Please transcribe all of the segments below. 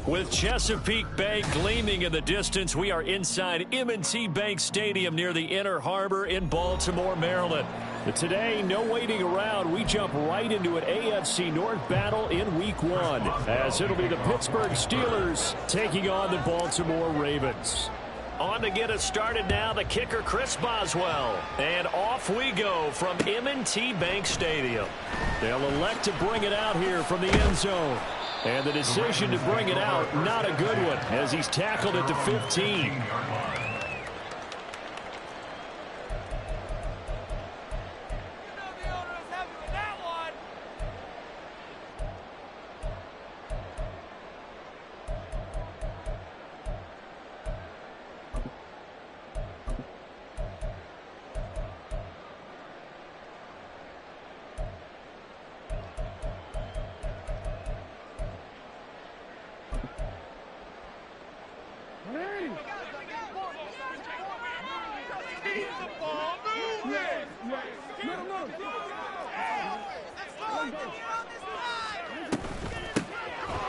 With Chesapeake Bay gleaming in the distance, we are inside M&T Bank Stadium near the Inner Harbor in Baltimore, Maryland. But today, no waiting around. We jump right into an AFC North battle in Week 1, as it'll be the Pittsburgh Steelers taking on the Baltimore Ravens. On to get us started now, the kicker, Chris Boswell. And off we go from M&T Bank Stadium. They'll elect to bring it out here from the end zone. And the decision to bring it out, not a good one, as he's tackled at the 15.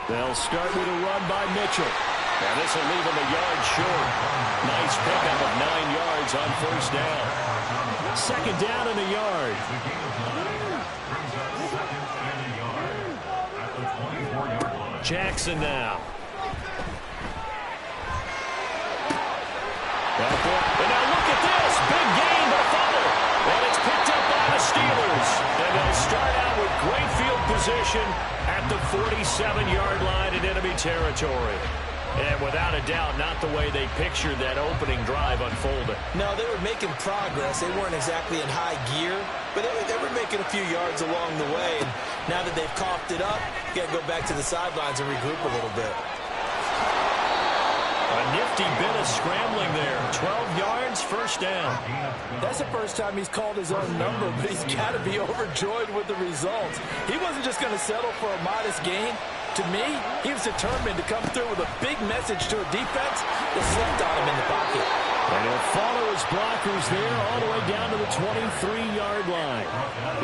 They'll start with a run by Mitchell. And this will leave him a yard short. Nice pickup of 9 yards on first down. Second down and a yard. Jackson now. And now look at this. Big gain, but a fumble. And it's picked up by the Steelers. And they'll start out with great field position at the 47-yard line in enemy territory. And without a doubt, not the way they pictured that opening drive unfolding. No, they were making progress. They weren't exactly in high gear, but they were making a few yards along the way. And now that they've coughed it up, you got to go back to the sidelines and regroup a little bit. A nifty bit of scrambling there. 12 yards, first down. That's the first time he's called his own number, but he's got to be overjoyed with the results. He wasn't just going to settle for a modest gain. To me, he was determined to come through with a big message to a defense that slept on him in the pocket. And he'll follow his blockers there all the way down to the 23-yard line.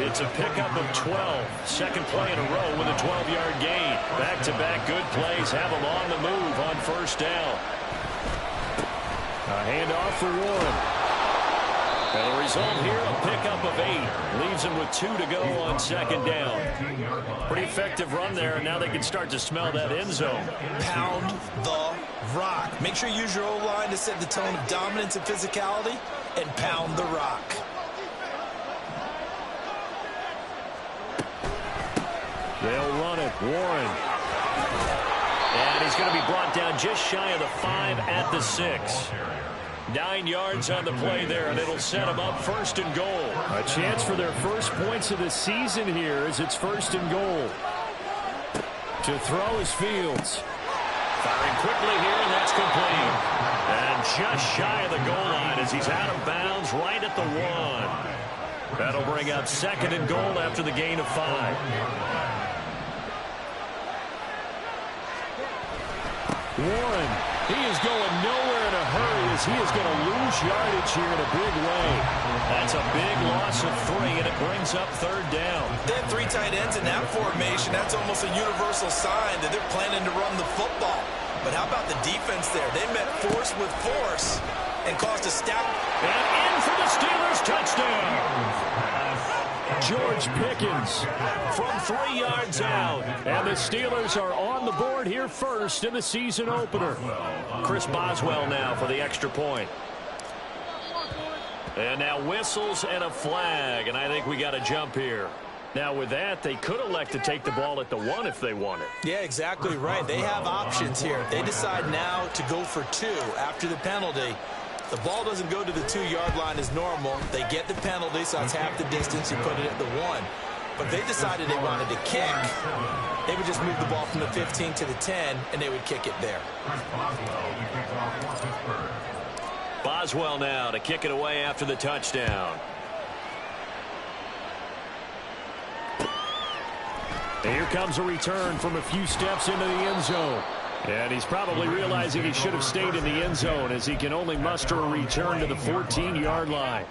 It's a pickup of 12. Second play in a row with a 12-yard gain. Back-to-back good plays have him on the move on first down. A handoff for Warren. And the result here, a pickup of 8. Leaves him with 2 to go on second down. Pretty effective run there, and now they can start to smell that end zone. Pound the rock. Make sure you use your O-line to set the tone of dominance and physicality, and pound the rock. They'll run it. Warren. And he's going to be brought down just shy of the 5 at the 6. 9 yards on the play there, and it'll set them up first and goal. A chance for their first points of the season here as it's first and goal. To throw is Fields. Firing quickly here, and that's complete. And just shy of the goal line as he's out of bounds right at the 1. That'll bring up second and goal after the gain of 5. Warren, he is going nowhere in a hurry as he is going to lose yardage here in a big way. That's a big loss of 3, and it brings up third down. They have 3 tight ends in that formation. That's almost a universal sign that they're planning to run the football. But how about the defense there? They met force with force and caused a stout. And in for the Steelers, touchdown. George Pickens from 3 yards out. And the Steelers are on the board here first in the season opener. Chris Boswell now for the extra point. And now whistles and a flag. And I think we got a jump here. Now with that, they could elect to take the ball at the 1 if they wanted. Yeah, exactly right. They have options here. If they decide now to go for 2 after the penalty, the ball doesn't go to the 2-yard line as normal. They get the penalty, so it's half the distance. You put it at the 1. But if they decided they wanted to kick, they would just move the ball from the 15 to the 10, and they would kick it there. Boswell now to kick it away after the touchdown. And here comes a return from a few steps into the end zone. And he's probably realizing he should have stayed in the end zone as he can only muster a return to the 14-yard line.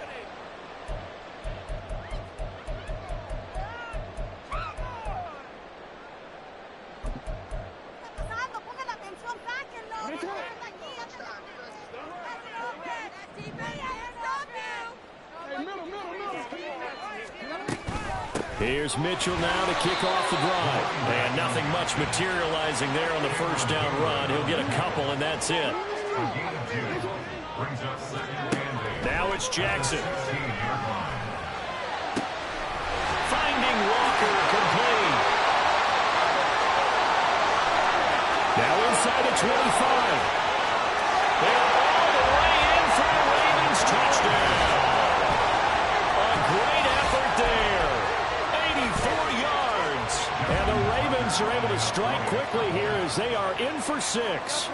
Here's Mitchell now to kick off the drive. And nothing much materializing there on the first down run. He'll get a couple, and that's it. Now it's Jackson. Finding Walker, complete. Now inside the 25. They're all the way in for the Ravens touchdown. A great effort there. 84 yards. And the Ravens are able to strike quickly here as they are in for 6.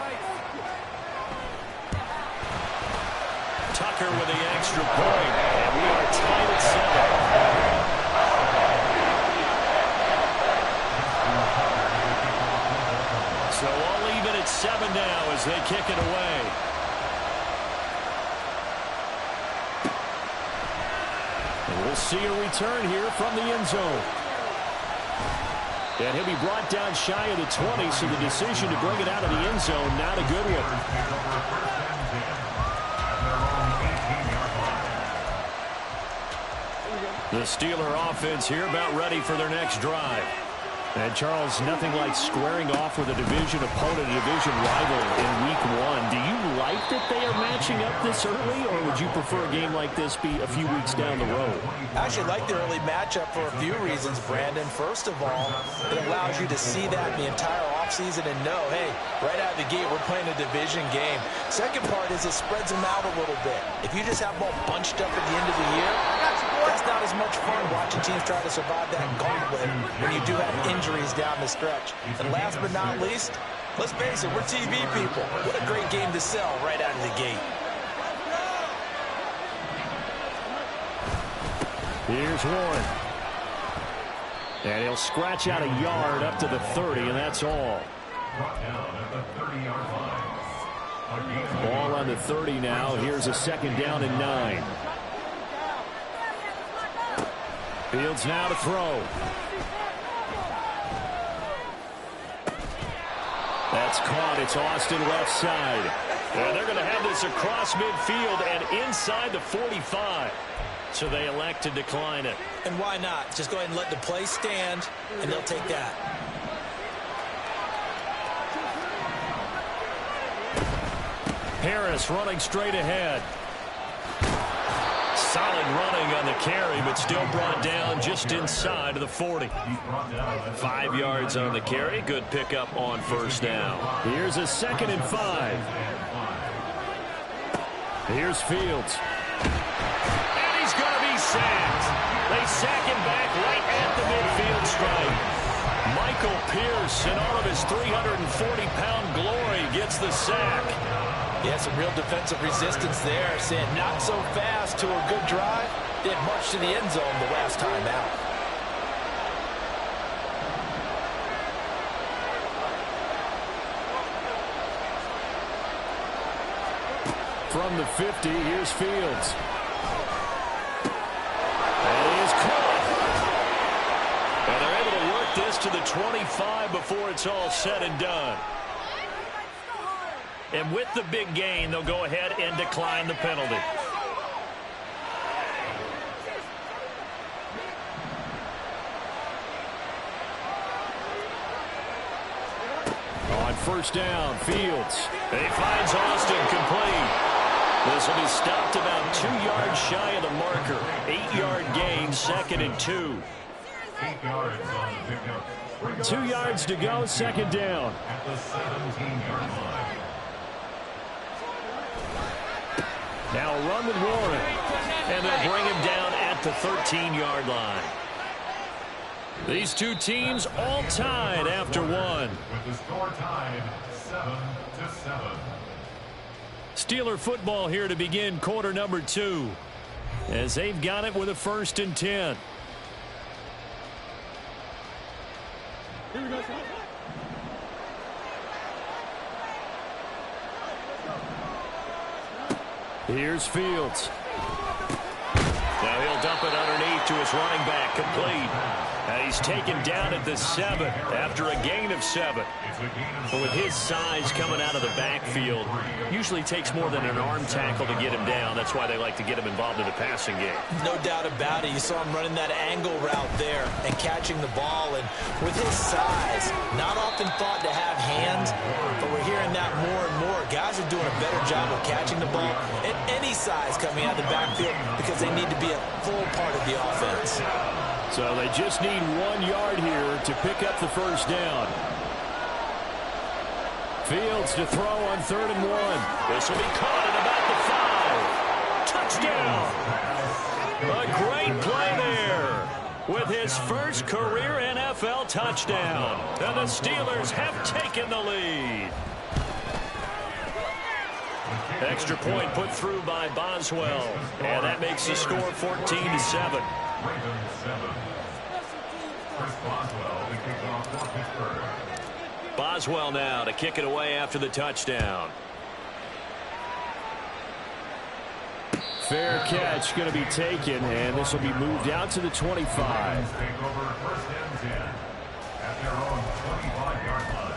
Tucker with the extra point. And we are tied at 7. So all even at 7 now as they kick it away. And we'll see a return here from the end zone. And he'll be brought down shy of the 20, so the decision to bring it out of the end zone, not a good one. The Steeler offense here about ready for their next drive. And, Charles, nothing like squaring off with a division opponent, a division rival in Week 1. Do you like that they are matching up this early, or would you prefer a game like this be a few weeks down the road? I actually like the early matchup for a few reasons, Brandon. First of all, it allows you to see that the entire offseason and know, hey, right out of the gate, we're playing a division game. Second part is it spreads them out a little bit. If you just have them all bunched up at the end of the year, that's not as much fun watching teams try to survive that gauntlet when you do have injuries down the stretch. And last but not least, let's face it, we're TV people. What a great game to sell right out of the gate. Here's Warren. And he'll scratch out a yard up to the 30, and that's all. Ball on the 30 now. Here's a second down and 9. Fields now to throw. That's caught. It's Austin left side. And they're going to have this across midfield and inside the 45. So they elect to decline it. And why not? Just go ahead and let the play stand, and they'll take that. Harris running straight ahead. Solid running on the carry, but still brought down just inside of the 40. 5 yards on the carry. Good pickup on first down. Here's a 2nd and 5. Here's Fields. And he's going to be sacked. They sack him back right at the midfield stripe. Michael Pierce, in all of his 340-pound glory, gets the sack. Yeah, some real defensive resistance there. Saying not so fast to a good drive. Did much to the end zone the last time out. From the 50, here's Fields. And he is caught. And they're able to work this to the 25 before it's all said and done. And with the big gain, they'll go ahead and decline the penalty. On first down, Fields. He finds Austin complete. This will be stopped about 2 yards shy of the marker. 8-yard gain, 2nd and 2. 2 yards to go, 2nd down. At the 17-yard line. Now a run with Warren. And they'll bring him down at the 13-yard line. These two teams all tied after one. With the score tied 7-7. Steeler football here to begin quarter number 2. As they've got it with a 1st and 10. Here we go. Here's Fields. Now he'll dump it underneath to his running back, complete. And he's taken down at the 7 after a gain of 7. But with his size coming out of the backfield, usually takes more than an arm tackle to get him down. That's why they like to get him involved in the passing game. No doubt about it. You saw him running that angle route there and catching the ball. And with his size, not often thought to have hands, but we're hearing that more and more. Guys are doing a better job of catching the ball at any size coming out of the backfield because they need to be a full part of the offense. So they just need 1 yard here to pick up the first down. Fields to throw on 3rd and 1. This will be caught at about the 5. Touchdown. A great play there with his first career NFL touchdown. And the Steelers have taken the lead. Extra point put through by Boswell. And that makes the score 14-7. Boswell now to kick it away after the touchdown. Fair catch going to be taken, and this will be moved out to the 25. Take over 1st and 10 at their own 25-yard line.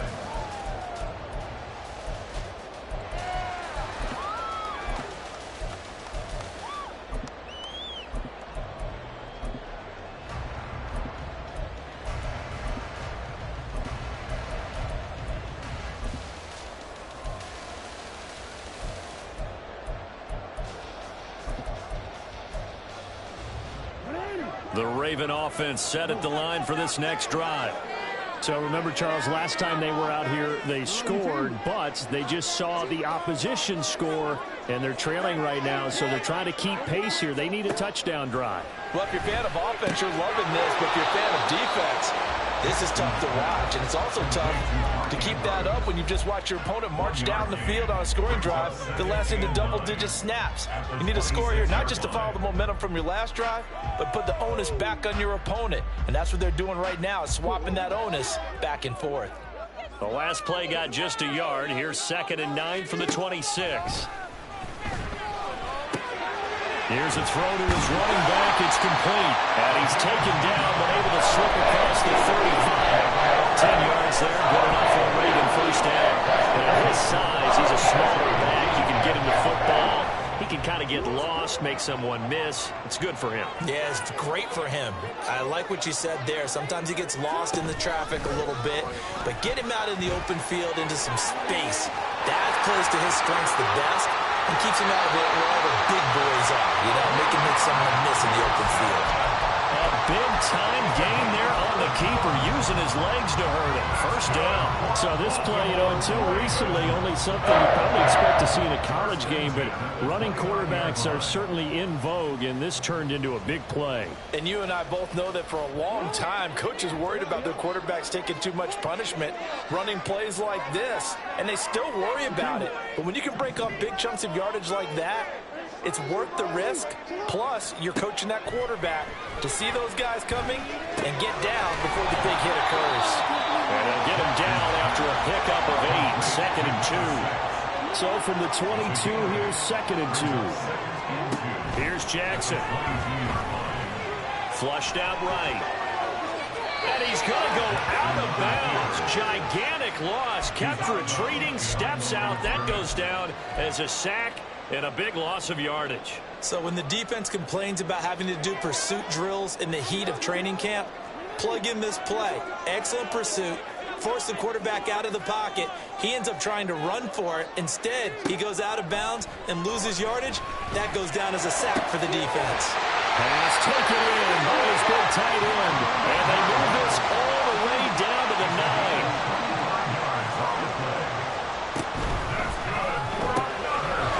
The Raven offense set at the line for this next drive. So remember, Charles, last time they were out here, they scored, but they just saw the opposition score, and they're trailing right now, so they're trying to keep pace here. They need a touchdown drive. Well, if you're a fan of offense, you're loving this, but if you're a fan of defense, this is tough to watch, and it's also tough to keep that up when you just watch your opponent march down the field on a scoring drive that lasts into double-digit snaps. You need a score here, not just to follow the momentum from your last drive, but put the onus back on your opponent. And that's what they're doing right now, swapping that onus back and forth. The last play got just a yard. Here's 2nd and 9 from the 26. Here's a throw to his running back. It's complete. And he's taken down, but able to slip across the 35. 10 yards there. Good enough for a Reagan first down. And at his size, he's a smaller back. You can get him the football. He can kind of get lost, make someone miss. It's good for him. Yeah, it's great for him. I like what you said there. Sometimes he gets lost in the traffic a little bit, but get him out in the open field into some space. That plays to his strengths the best and keeps him out of it where all the big boys are, you know, making someone miss in the open field. A big-time gain there on the keeper, using his legs to hurt him. First down. So this play, you know, until recently, only something you probably expect to see in a college game, but running quarterbacks are certainly in vogue, and this turned into a big play. And you and I both know that for a long time, coaches worried about their quarterbacks taking too much punishment, running plays like this, and they still worry about it. But when you can break up big chunks of yardage like that, it's worth the risk. Plus, you're coaching that quarterback to see those guys coming and get down before the big hit occurs. And they'll get him down after a pickup of 8, 2nd and 2. So from the 22, here's 2nd and 2. Here's Jackson. Flushed out right. And he's going to go out of bounds. Gigantic loss. Kept retreating. Steps out. That goes down as a sack and a big loss of yardage. So when the defense complains about having to do pursuit drills in the heat of training camp, plug in this play. Excellent pursuit. Force the quarterback out of the pocket. He ends up trying to run for it. Instead, he goes out of bounds and loses yardage. That goes down as a sack for the defense. Pass taken in by his big tight end. And they move this all the way down to the 9.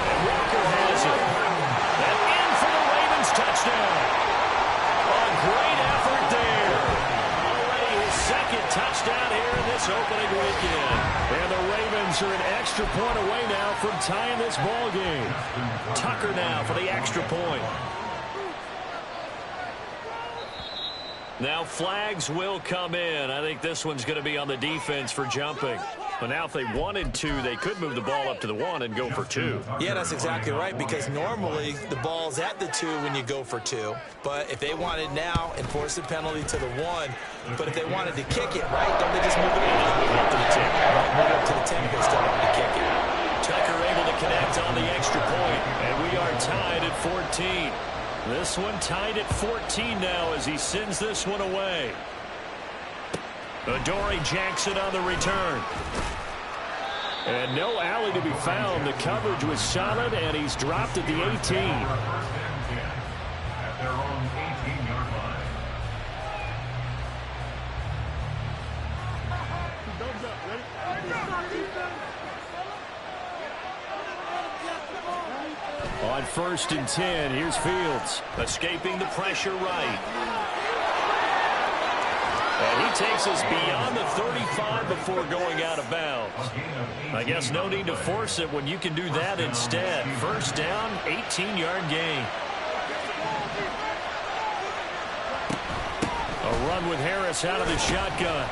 And Walker has it. And in for the Ravens touchdown. A great effort there. Already his 2nd touchdown here in this opening weekend. And the Ravens are an extra point away now from tying this ball game. Tucker now for the extra point. Now flags will come in. I think this one's going to be on the defense for jumping. But now if they wanted to, they could move the ball up to the 1 and go for 2. Yeah, that's exactly right, because normally the ball's at the 2 when you go for 2. But if they wanted now, enforce the penalty to the 1. But if they wanted to kick it, right, don't they just move it up to the 10? Right, move it up to the 10 if they still wanted to kick it. Tucker able to connect on the extra point, and we are tied at 14. This one tied at 14 now as he sends this one away. Adoree Jackson on the return. And no alley to be found. The coverage was solid, and he's dropped at the 18. At their own 18-yard line. On 1st and 10, here's Fields. Escaping the pressure right. And he takes us beyond the 35 before going out of bounds. I guess no need to force it when you can do that instead. First down, 18-yard gain. A run with Harris out of the shotgun.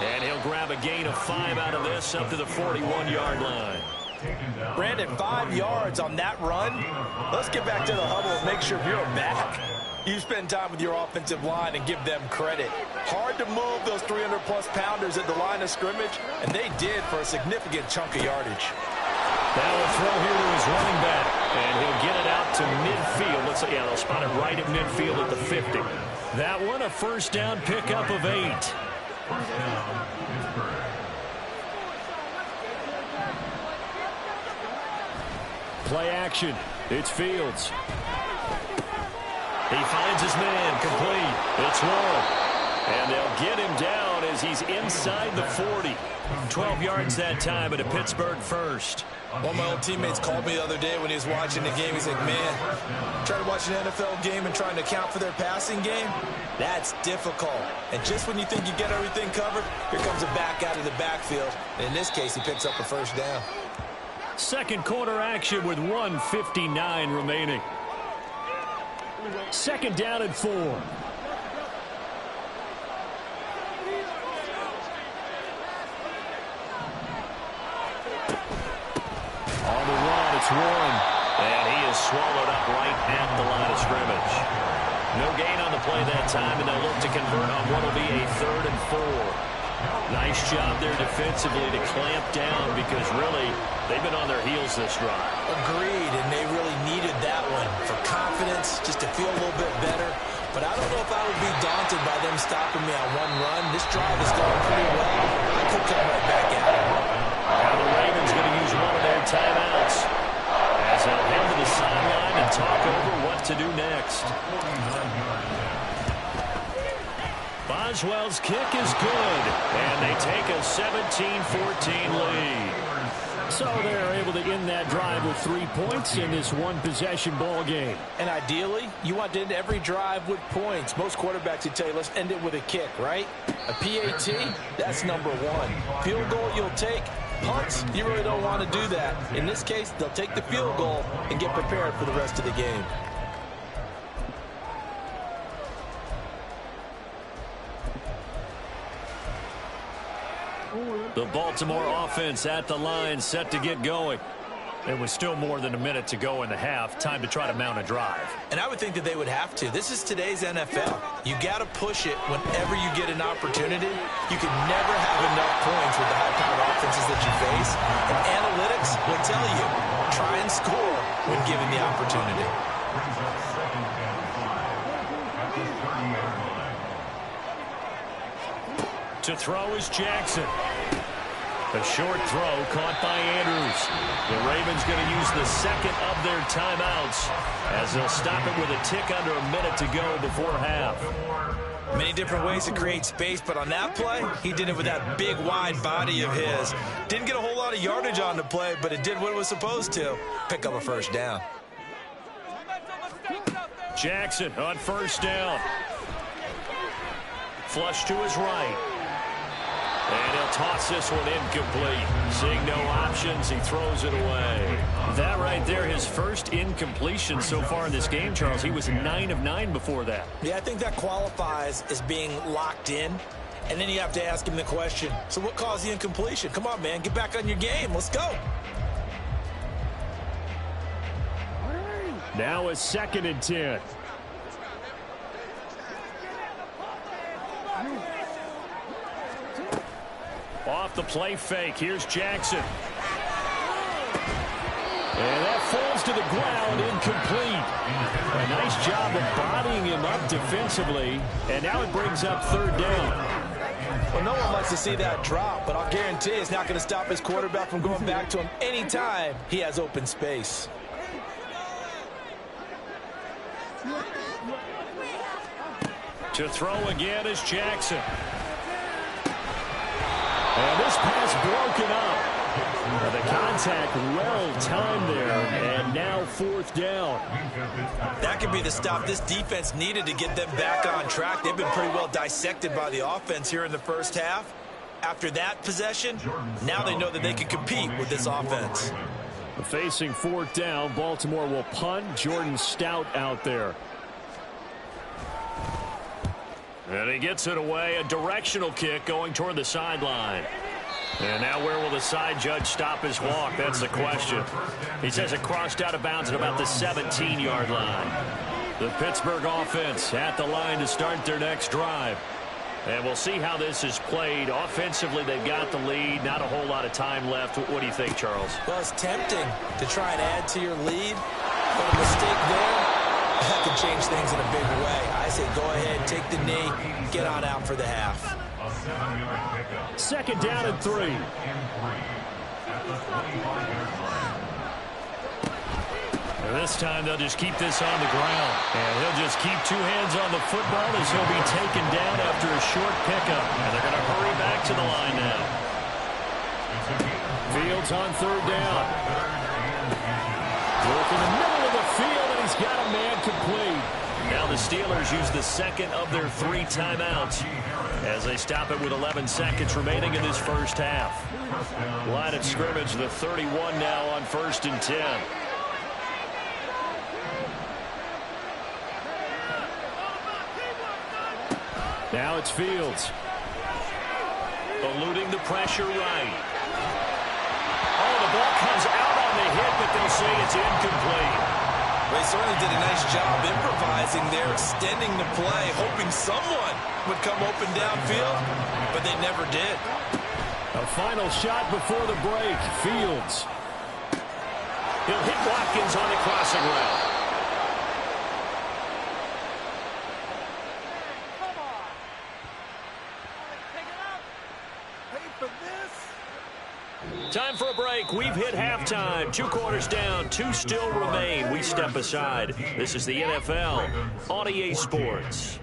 And he'll grab a gain of 5 out of this up to the 41-yard line. Brandon, 5 yards on that run. Let's get back to the huddle and make sure if you're back, you spend time with your offensive line and give them credit. Hard to move those 300-plus pounders at the line of scrimmage, and they did for a significant chunk of yardage. Now a throw here to his running back, and he'll get it out to midfield. Let's say, yeah, they'll spot it right at midfield at the 50. That one, a first down pickup of 8. First down, Pittsburgh. Play action. It's Fields. He finds his man, complete. It's Warren. And they'll get him down as he's inside the 40. 12 yards that time at a Pittsburgh first. One of my old teammates called me the other day when he was watching the game. He's like, man, trying to watch an NFL game and trying to account for their passing game, that's difficult. And just when you think you get everything covered, here comes a back out of the backfield. And in this case, he picks up a first down. Second quarter action with 1:59 remaining. Second down and 4. On the run, it's Warren. And he is swallowed up right at the line of scrimmage. No gain on the play that time, and they'll look to convert on what will be a 3rd and 4. Nice job there defensively to clamp down because really they've been on their heels this drive. Agreed, and they really needed that one for confidence, just to feel a little bit better. But I don't know if I would be daunted by them stopping me on one run. This drive is going pretty well. I could come right back at it. Now the Ravens going to use one of their timeouts as they'll head to the sideline and talk over what to do next. Boswell's kick is good, and they take a 17-14 lead. So they're able to end that drive with 3 points in this one-possession ball game. And ideally, you want to end every drive with points. Most quarterbacks would tell you, let's end it with a kick, right? A PAT, that's number 1. Field goal you'll take. Punts, you really don't want to do that. In this case, they'll take the field goal and get prepared for the rest of the game. The Baltimore offense at the line, set to get going. It was still more than a minute to go in the half. Time to try to mount a drive. And I would think that they would have to. This is today's NFL. You got to push it whenever you get an opportunity. You can never have enough points with the high-powered offenses that you face. And analytics will tell you, try and score when given the opportunity. To throw is Jackson. A short throw caught by Andrews. The Ravens going to use the second of their timeouts as they'll stop it with a tick under a minute to go before half. Many different ways to create space, but on that play, he did it with that big, wide body of his. Didn't get a whole lot of yardage on the play, but it did what it was supposed to. Pick up a first down. Jackson on first down. Flush to his right. And he'll toss this one incomplete. Seeing no options, he throws it away. That right there, his first incompletion so far in this game, Charles. He was 9 of 9 before that. Yeah, I think that qualifies as being locked in. And then you have to ask him the question, so what caused the incompletion? Come on, man, get back on your game. Let's go. Now a 2nd and 10. Off the play fake. Here's Jackson. And that falls to the ground, incomplete. A nice job of bodying him up defensively. And now it brings up 3rd down. Well, no one likes to see that drop, but I'll guarantee it's not going to stop his quarterback from going back to him anytime he has open space. To throw again is Jackson. And this pass broken up. The contact well-timed there, and now 4th down. That could be the stop this defense needed to get them back on track. They've been pretty well dissected by the offense here in the first half. After that possession, now they know that they can compete with this offense. Facing 4th down, Baltimore will punt. Jordan Stout out there. And he gets it away. A directional kick going toward the sideline. And now where will the side judge stop his walk? That's the question. He says it crossed out of bounds at about the 17-yard line. The Pittsburgh offense at the line to start their next drive. And we'll see how this is played. Offensively, they've got the lead. Not a whole lot of time left. What do you think, Charles? Well, it's tempting to try and add to your lead. But a mistake there, that could change things in a big way. I say go ahead, take the knee, get on out for the half. 2nd down and 3. And this time they'll just keep this on the ground. And he'll just keep 2 hands on the football as he'll be taken down after a short pickup. And they're going to hurry back to the line now. Fields on 3rd down. Work in the middle of the field, and he's got a man complete. Now the Steelers use the 2nd of their 3 timeouts as they stop it with 11 seconds remaining in this first half. Line of scrimmage, the 31 now on 1st and 10. Now it's Fields. Eluding the pressure right. Oh, the ball comes out on the hit, but they'll say it's incomplete. They certainly did a nice job improvising there, extending the play, hoping someone would come open downfield, but they never did. A final shot before the break. Fields. He'll hit Watkins on the crossing route. Time for a break. We've hit halftime. 2 quarters down. 2 still remain. We step aside. This is the NFL on EA Sports.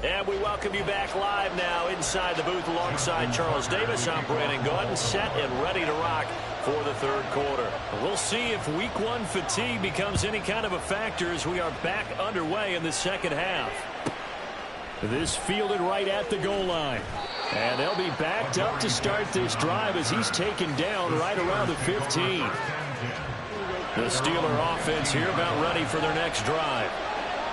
And we welcome you back live now inside the booth alongside Charles Davis. I'm Brandon Gordon, set and ready to rock for the 3rd quarter. We'll see if week 1 fatigue becomes any kind of a factor as we are back underway in the 2nd half. This fielded right at the goal line. And they'll be backed up to start this drive as he's taken down right around the 15. The Steeler offense here about ready for their next drive.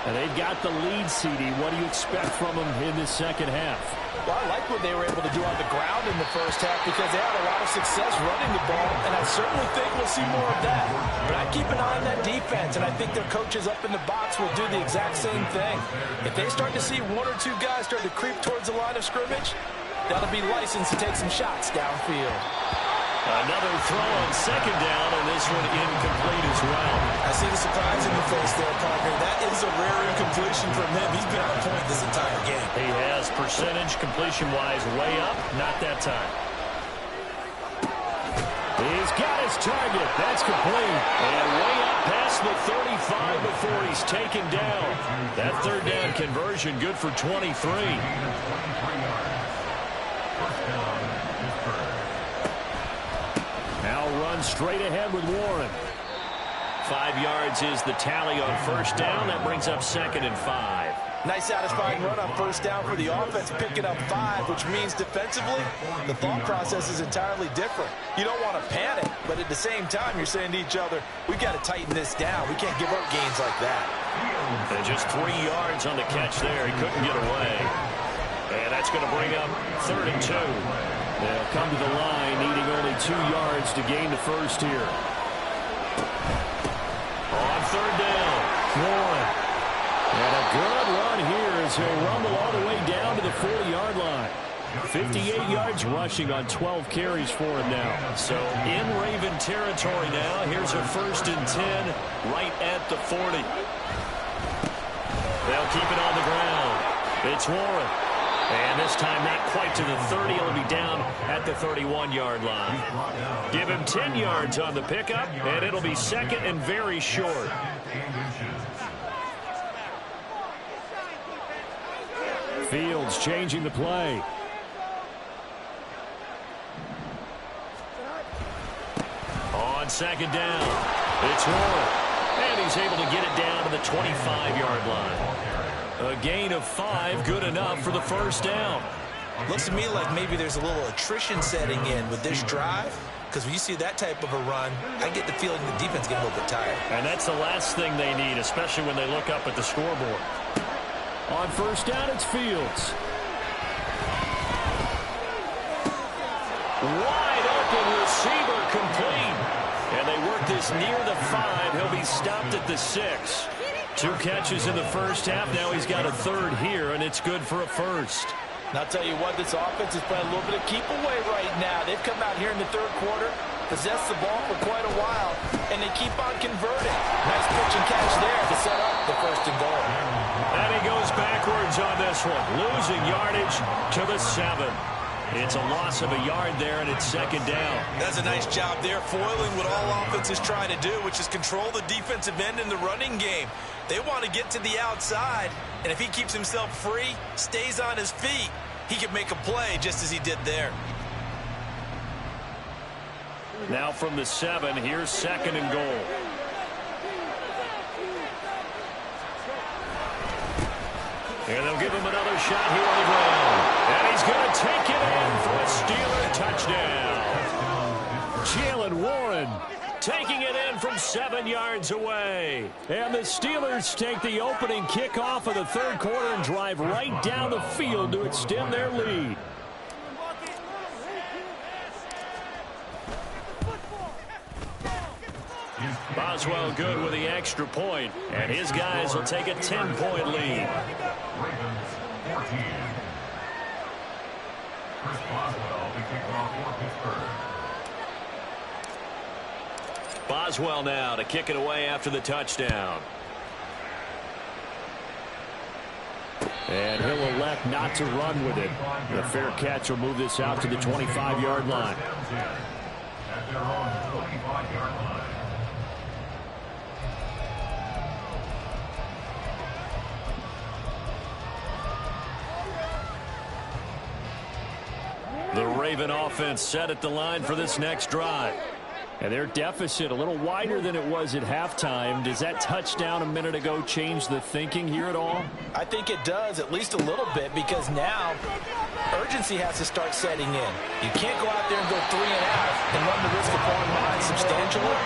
And they've got the lead, CD. What do you expect from them in this 2nd half? Well, I like what they were able to do on the ground in the first half because they had a lot of success running the ball, and I certainly think we'll see more of that. But I keep an eye on that defense, and I think their coaches up in the box will do the exact same thing. If they start to see 1 or 2 guys start to creep towards the line of scrimmage, that'll be licensed to take some shots downfield. Another throw on 2nd down, and this one incomplete as well. I see the surprise in your face there, partner. That is a rare incompletion from him. He's been on point this entire game. He has percentage completion-wise way up. Not that time. He's got his target. That's complete. And way up past the 35 before he's taken down. That 3rd down conversion good for 23. Now run straight ahead with Warren. 5 yards is the tally on 1st down. That brings up 2nd and 5. Nice satisfying run on first down for the offense, picking up 5, which means defensively, the thought process is entirely different. You don't want to panic, but at the same time, you're saying to each other, we've got to tighten this down. We can't give up gains like that. And just 3 yards on the catch there. He couldn't get away. And that's going to bring up 3rd and 2. They'll come to the line, needing only 2 yards to gain the first here. On 3rd down, Warren. And a good run here as he'll rumble all the way down to the 40-yard line. 58 yards rushing on 12 carries for him now. So in Raven territory now. Here's a 1st and 10 right at the 40. They'll keep it on the ground. It's Warren. And this time not quite to the 30. He'll be down at the 31-yard line. Give him 10 yards on the pickup, and it'll be 2nd and very short. Fields changing the play. On 2nd down, it's Warren. And he's able to get it down to the 25-yard line. A gain of 5, good enough for the 1st down. Looks to me like maybe there's a little attrition setting in with this drive, because when you see that type of a run, I get the feeling the defense getting a little bit tired. And that's the last thing they need, especially when they look up at the scoreboard. On 1st down, it's Fields. Wide open receiver complete. And they work this near the 5. He'll be stopped at the 6. 2 catches in the first half. Now he's got a 3rd here, and it's good for a 1st. And I'll tell you what, this offense is playing a little bit of keep away right now. They've come out here in the 3rd quarter, possessed the ball for quite a while, and they keep on converting. Nice pitch and catch there to set up the 1st and goal. And he goes backwards on this one, losing yardage to the 7. It's a loss of a yard there, and it's 2nd down. That's a nice job there, foiling what all offenses try to do, which is control the defensive end in the running game. They want to get to the outside, and if he keeps himself free, stays on his feet, he can make a play just as he did there. Now from the 7, here's 2nd and goal. And they'll give him another shot here on the ground. And he's going to take it in for a Steeler touchdown. Jalen Warren taking it in from 7 yards away. And the Steelers take the opening kickoff of the 3rd quarter and drive right down the field to extend their lead. Boswell good with the extra point, and his guys will take a 10-point lead. Ravens 14. Chris Boswell, the kickoff for Pittsburgh. Boswell now to kick it away after the touchdown. And he'll elect not to run with it. The fair catch will move this out to the 25-yard line. At their own 25-yard line. The Raven offense set at the line for this next drive. And their deficit a little wider than it was at halftime. Does that touchdown a minute ago change the thinking here at all? I think it does, at least a little bit, because now urgency has to start setting in. You can't go out there and go 3 and out and run the risk of falling behind substantially,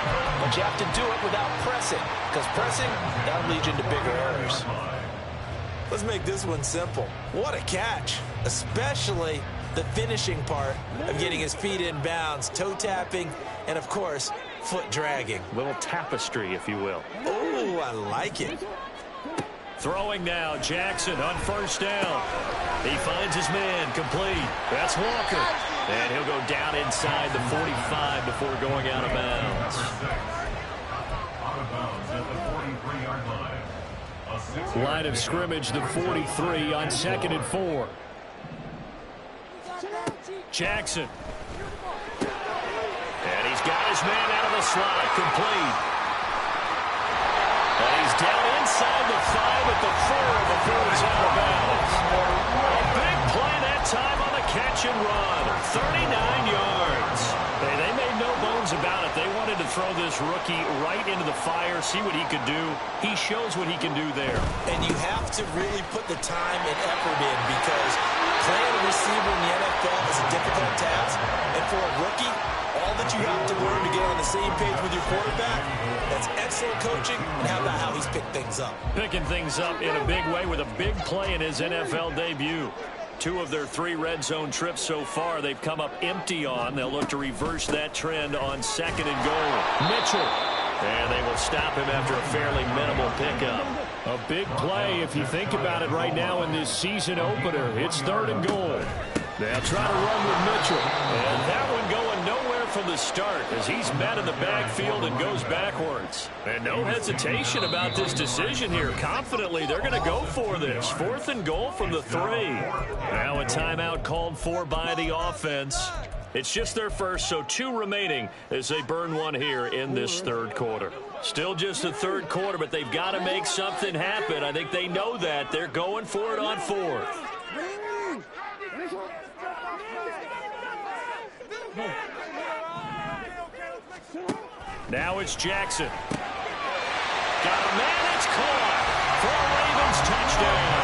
but you have to do it without pressing, because pressing, that'll lead you into bigger errors. Let's make this one simple. What a catch, especially the finishing part of getting his feet in bounds, toe tapping, and of course, foot dragging. Little tapestry, if you will. Oh, I like it. Throwing now, Jackson on 1st down. He finds his man, complete. That's Walker. And he'll go down inside the 45 before going out of bounds. Out of bounds at the 43-yard line. A 6-yard Line of scrimmage, the 43 on 2nd and 4. Jackson. And he's got his man out of the slot, complete. And he's down inside the 5 at the 4 before he's out of bounds. A big play that time on the catch and run. 39 yards. They made no bones about it. they wanted to throw this rookie right into the fire, see what he could do. He shows what he can do there. And you have to really put the time and effort in because playing a receiver in the NFL is a difficult task. And for a rookie, all that you have to learn to get on the same page with your quarterback, that's excellent coaching. And how about how he's picked things up? Picking things up in a big way with a big play in his NFL debut. 2 of their 3 red zone trips so far, they've come up empty on. They'll look to reverse that trend on 2nd and goal. Mitchell. And they will stop him after a fairly minimal pickup. A big play if you think about it right now in this season opener. It's 3rd and goal. They'll try to run with Mitchell. And that one going nowhere from the start as he's met in the backfield and goes backwards. And no hesitation about this decision here. Confidently, they're going to go for this. 4th and goal from the 3. Now a timeout called for by the offense. It's just their first, so 2 remaining as they burn one here in this 3rd quarter. Still just the 3rd quarter, but they've got to make something happen. I think they know that. They're going for it on 4th. Now it's Jackson. Got a man, it's caught for a Ravens touchdown.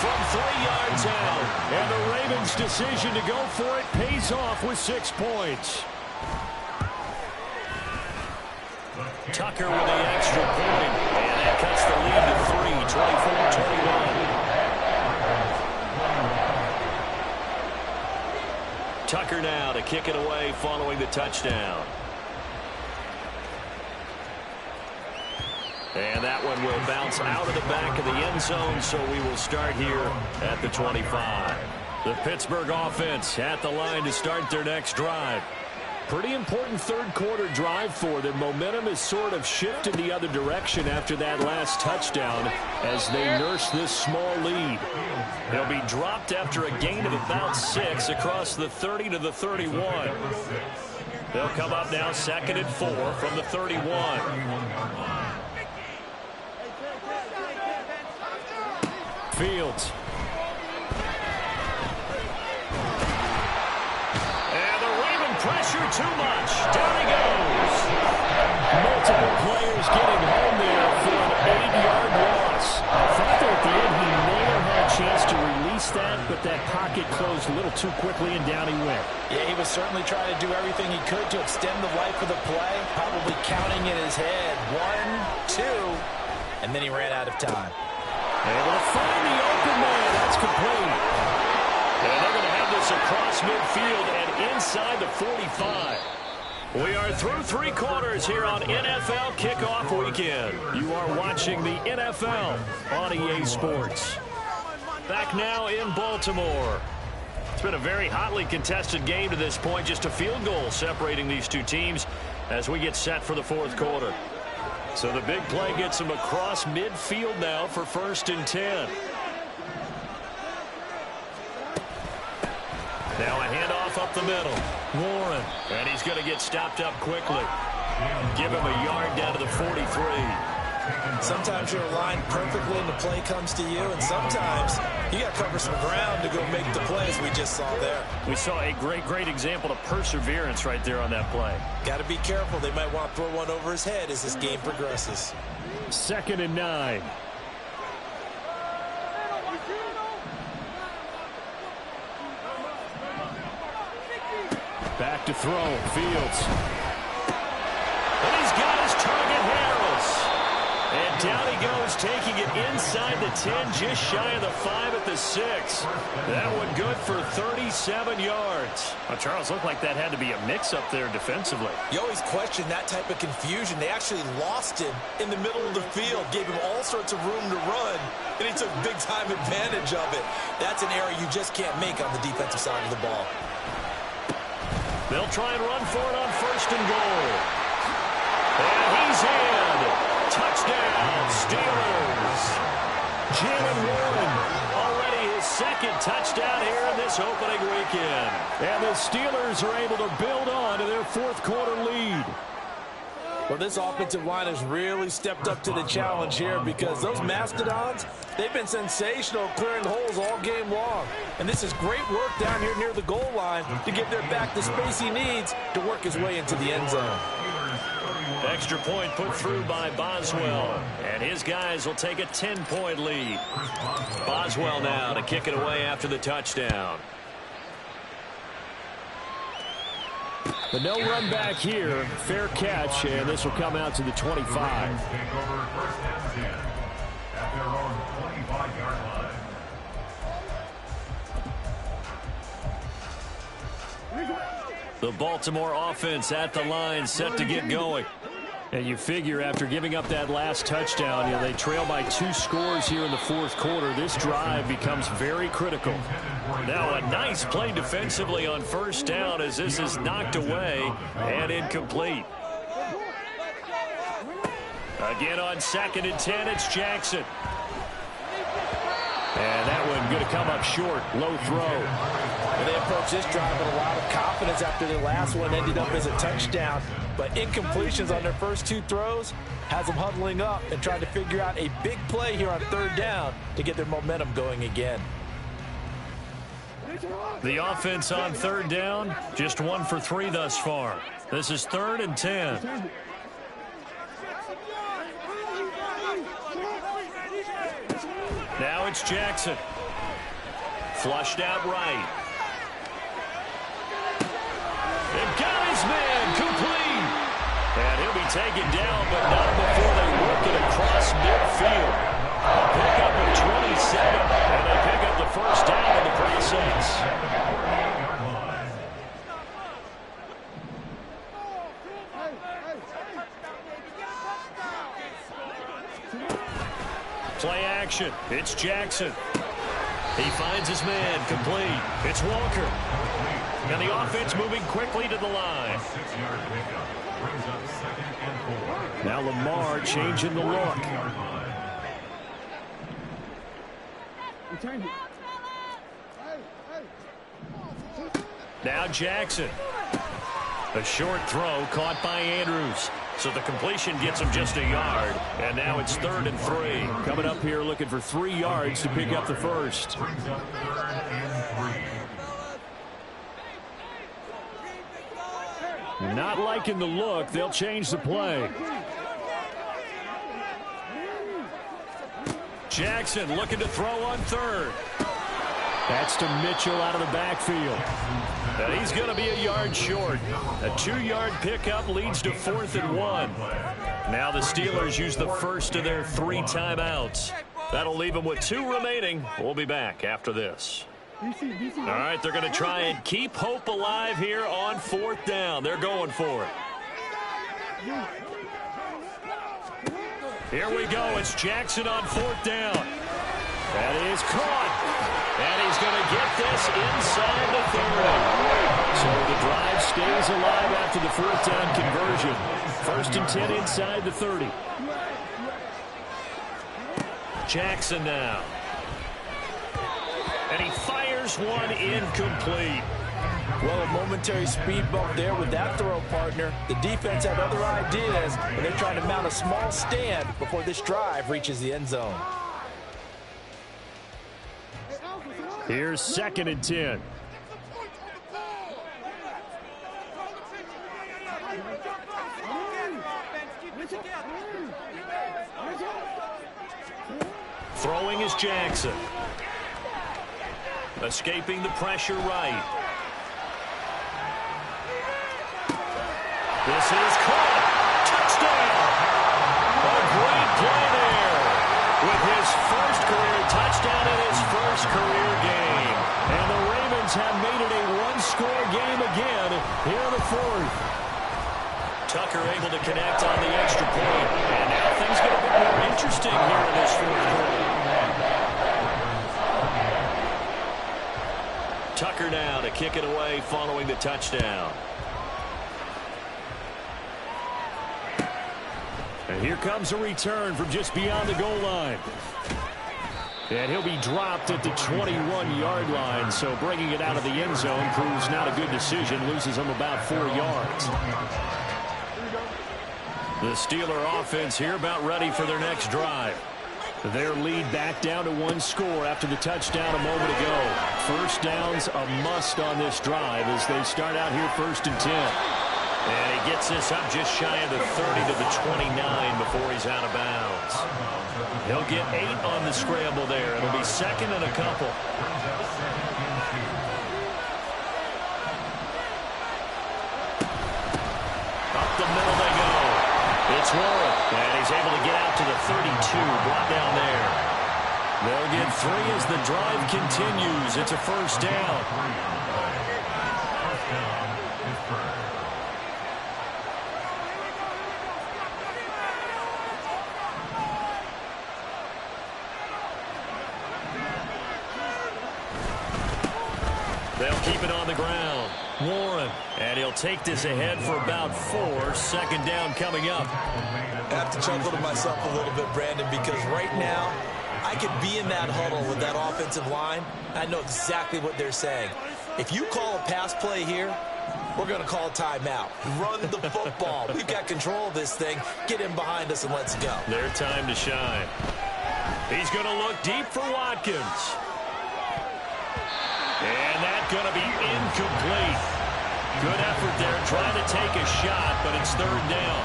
From 3 yards out. And the Ravens' decision to go for it pays off with 6 points. Tucker with the extra point. And that cuts the lead to 3, 24-21. Tucker now to kick it away following the touchdown. And that one will bounce out of the back of the end zone, so we will start here at the 25. The Pittsburgh offense at the line to start their next drive. Pretty important 3rd quarter drive for them. Momentum has sort of shifted the other direction after that last touchdown as they nurse this small lead. They'll be dropped after a gain of about 6 across the 30 to the 31. They'll come up now 2nd and 4 from the 31. Fields. And the Raven pressure too much. Down he goes. Multiple players getting home there for an 8-yard loss. I thought that at the end he may have had a chance to release that, but that pocket closed a little too quickly and down he went. Yeah, he was certainly trying to do everything he could to extend the life of the play, probably counting in his head 1, 2, and then he ran out of time. Able to find the open man. That's complete. And they're going to have this across midfield and inside the 45. We are through 3 quarters here on NFL Kickoff Weekend. You are watching the NFL on EA Sports. Back now in Baltimore. It's been a very hotly contested game to this point. Just a field goal separating these 2 teams as we get set for the 4th quarter. So the big play gets him across midfield now for 1st and 10. Now a handoff up the middle. Warren. And he's going to get stopped up quickly. Give him a yard down to the 43. Sometimes you're aligned perfectly and the play comes to you, and sometimes you got to cover some ground to go make the plays we just saw there. We saw a great example of perseverance right there on that play. Got to be careful. They might want to throw one over his head as this game progresses. 2nd and 9. Back to throw. Fields. And he's got his target, Harris. And down he goes, taking it inside the 10, just shy of the 5 at the 6. That one good for 37 yards. Well, Charles, looked like that had to be a mix-up there defensively. You always question that type of confusion. They actually lost him in the middle of the field, gave him all sorts of room to run, and he took big-time advantage of it. That's an error you just can't make on the defensive side of the ball. They'll try and run for it on 1st and goal. And he's in. Touchdown, Steelers. Jalen Warren, already his 2nd touchdown here in this opening weekend. And the Steelers are able to build on to their 4th quarter lead. Well, this offensive line has really stepped up to the challenge here because those Mastodons, they've been sensational clearing holes all game long. And this is great work down here near the goal line to give their back the space he needs to work his way into the end zone. Extra point put through by Boswell. And his guys will take a 10-point lead. Boswell now to kick it away after the touchdown. The no run back here, fair catch, and this will come out to the 25. Take over first and 10 at their own 25-yard line. The Baltimore offense at the line, set to get going. And you figure after giving up that last touchdown, they trail by 2 scores here in the fourth quarter. This drive becomes very critical. Now a nice play defensively on first down as this is knocked away and incomplete. Again on 2nd and 10, it's Jackson. And that one going to come up short, low throw. And they approach this drive with a lot of confidence after the last one ended up as a touchdown. But incompletions on their first 2 throws has them huddling up and trying to figure out a big play here on 3rd down to get their momentum going again. The offense on 3rd down, just 1 for 3 thus far. This is 3rd and 10. Now it's Jackson. Flushed out right. And got his man complete. And he'll be taken down, but not before they work it across midfield. A pickup of 27, and they pick up the first down in the process. Play action. It's Jackson. He finds his man complete. It's Walker. And the offense moving quickly to the line. 6-yard pickup brings up 2nd and 4. Now Lamar changing the look. Now Jackson. A short throw caught by Andrews. So the completion gets him just a yard. And now it's 3rd and 3. Coming up here looking for 3 yards to pick up the first. Brings up 3rd and 3. Not liking the look. They'll change the play. Jackson looking to throw on 3rd. That's to Mitchell out of the backfield. And he's going to be a yard short. A 2-yard pickup leads to 4th and 1. Now the Steelers use the first of their 3 timeouts. That'll leave them with 2 remaining. We'll be back after this. All right, they're going to try and keep hope alive here on 4th down. They're going for it. Here we go. It's Jackson on 4th down. That is caught. And he's going to get this inside the 30. So the drive stays alive after the 4th down conversion. 1st and 10 inside the 30. Jackson now. And he fires one incomplete. Well, a momentary speed bump there with that throw, partner. The defense had other ideas, and they're trying to mount a small stand before this drive reaches the end zone. Here's 2nd and 10. Throwing is Jackson. Escaping the pressure right. This is caught. Touchdown. A great play there. With his first career touchdown in his first career game. And the Ravens have made it a 1-score game again here in the 4th. Tucker able to connect on the extra point. And now things get a bit more interesting here in this 4th quarter. Tucker now to kick it away following the touchdown. And here comes a return from just beyond the goal line. And he'll be dropped at the 21-yard line, so bringing it out of the end zone proves not a good decision. Loses him about 4 yards. The Steeler offense here about ready for their next drive. Their lead back down to one score after the touchdown a moment ago. First down's a must on this drive as they start out here 1st and 10. And he gets this up just shy of the 30 to the 29 before he's out of bounds. He'll get 8 on the scramble there. It'll be 2nd and a couple. Up the middle they go. It's Warren, and he's able to get out to the 32, brought down there. They'll get 3 as the drive continues. It's a first down. They'll keep it on the ground. Warren, and he'll take this ahead for about 4. 2nd down coming up. I have to chuckle to myself a little bit, Brandon, because right now I could be in that huddle with that offensive line. I know exactly what they're saying. If you call a pass play here, we're going to call a timeout. Run the football. We've got control of this thing. Get in behind us and let's go. Their time to shine. He's going to look deep for Watkins. And that's going to be incomplete. Good effort there trying to take a shot, but it's 3rd down.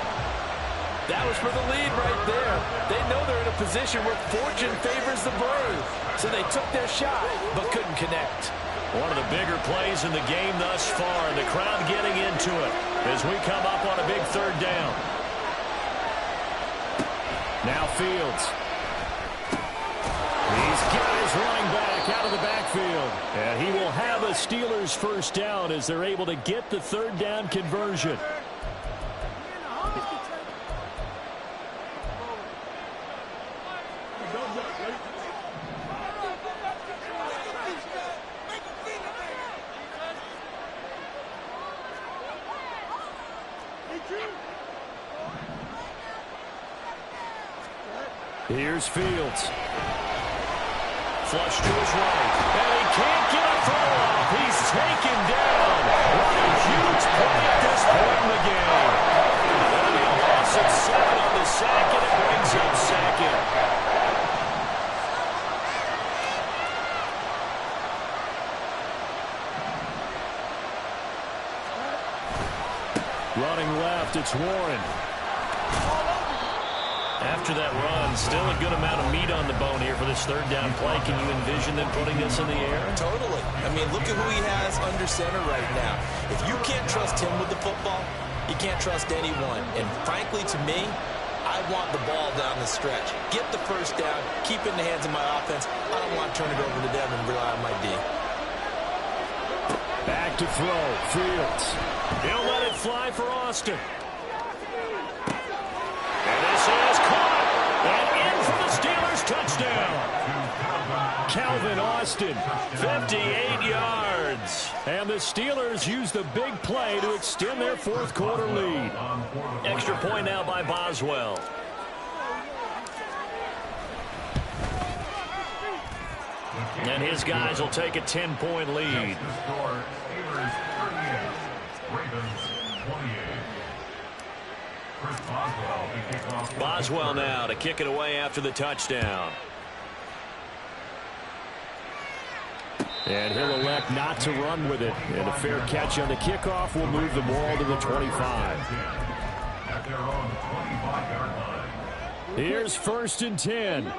That was for the lead right there. They know they're in a position where fortune favors the brave. So they took their shot, but couldn't connect. One of the bigger plays in the game thus far, and the crowd getting into it as we come up on a big 3rd down. Now Fields. These guys running back out of the backfield. And he will have a Steelers first down as they're able to get the 3rd down conversion. Here's Fields. Flush to his right. And he can't get a throw off. He's taken down. What a huge play at this point in the game. That'll be a loss of 7 on the sack, and it brings up 2nd. Running left, it's Warren. After that run, still a good amount of meat on the bone here for this 3rd down play. Can you envision them putting this in the air? Totally. I mean, look at who he has under center right now. If you can't trust him with the football, you can't trust anyone. And frankly, to me, I want the ball down the stretch. Get the first down, keep it in the hands of my offense. I don't want to turn it over to them and rely on my D. Back to throw. Fields. He'll let it fly for Austin. And this is caught. And in for the Steelers touchdown. Calvin Austin, 58 yards. And the Steelers use the big play to extend their 4th quarter lead. Extra point now by Boswell. And his guys will take a 10-point lead. Boswell now to kick it away after the touchdown. And he'll elect not to run with it. And a fair catch on the kickoff will move the ball to the 25. Here's 1st and 10.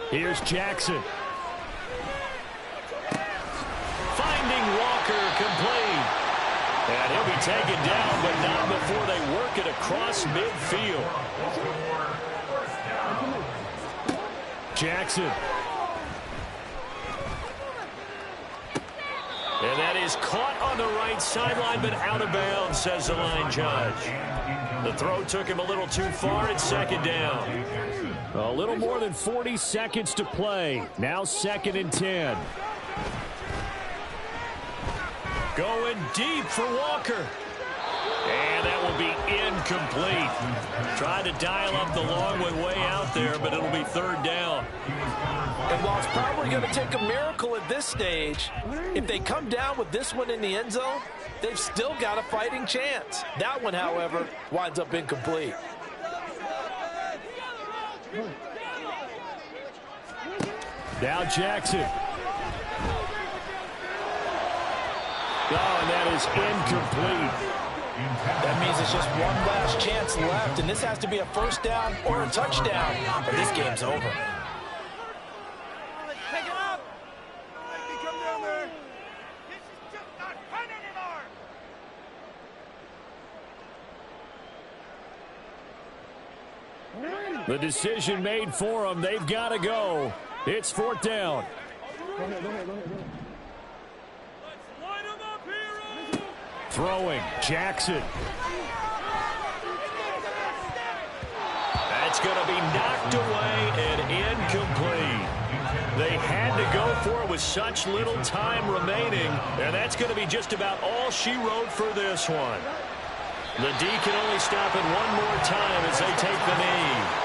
Here's Jackson. Finding Walker complete. And he'll be taken down, but not before they work it across midfield. Jackson. And that is caught on the right sideline, but out of bounds, says the line judge. The throw took him a little too far. It's 2nd down. A little more than 40 seconds to play. Now 2nd and 10. Going deep for Walker. And that will be incomplete. Tried to dial up the long way out there, but it'll be third down. And while it's probably going to take a miracle at this stage, if they come down with this one in the end zone, they've still got a fighting chance. That one, however, winds up incomplete. Now Jackson. Oh, and that is incomplete. That means it's just one last chance left, and this has to be a first down or a touchdown, or this game's over. The decision made for them. They've got to go. It's fourth down. Throwing, Jackson. That's going to be knocked away and incomplete. They had to go for it with such little time remaining, and that's going to be just about all she wrote for this one. The D can only stop it one more time as they take the knee.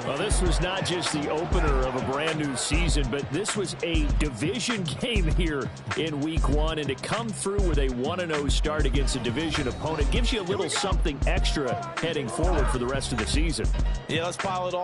Well, this was not just the opener of a brand new season, but this was a division game here in week one. And to come through with a 1-0 start against a division opponent gives you a little something extra heading forward for the rest of the season. Yeah, let's pile it all